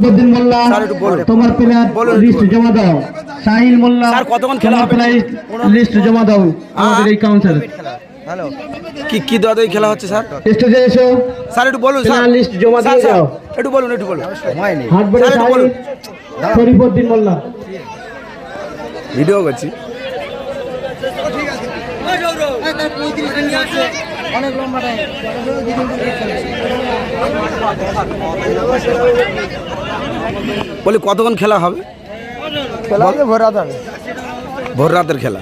বদিন মোল্লা তোমার player list জমা দাও। সাহিল মোল্লা স্যার কতক্ষণ খেলা হবে? লিস্ট জমা দাও আমাদের এই কাউন্সিল। হ্যালো কি দাদাই খেলা হচ্ছে স্যার? স্টেজে এসো স্যার একটু বলুন স্যার, লিস্ট জমা দিয়ে দাও। একটু বলুন সময় নেই। হাটবাড়ি সাহিল শরীফউদ্দিন মোল্লা ভিডিও করছি। অনেক লম্বা টাইম বলি কতক্ষণ খেলা হবে? ভোর রাত হবে, ভোর রাতের খেলা।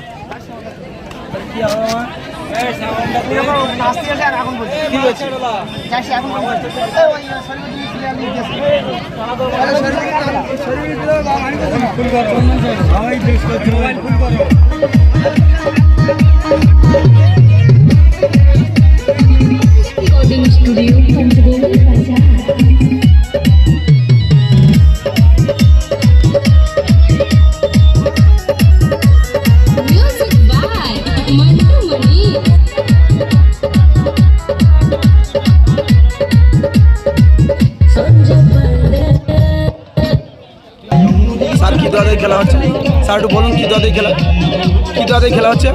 স্যার কি দাদাই খেলা হচ্ছে? স্যার একটু বলুন কি দাদাই খেলা হচ্ছে?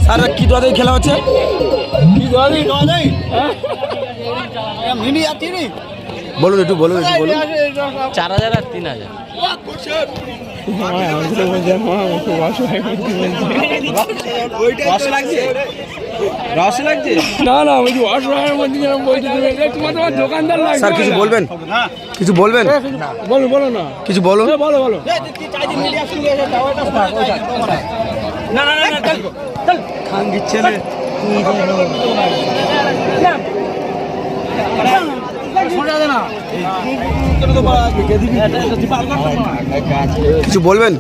স্যার কি দাদাই খেলা হচ্ছে? বলুন একটু বলুন। 4000 আর 3000। স্যার কিছু বলবেন? বলো না কিছু বলুন। বলো খান দিচ্ছে না।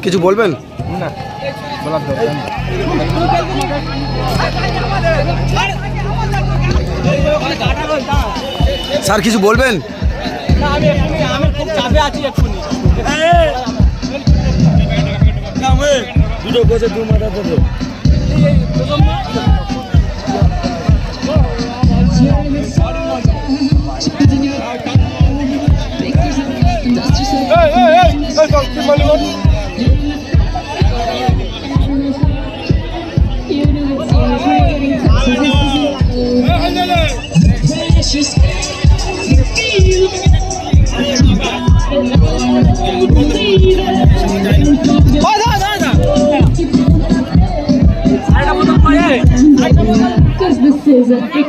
কিছু বলবেন? স্যার কিছু বলবেন? দুটো বসে দু মাথা দেবো। Because this is a big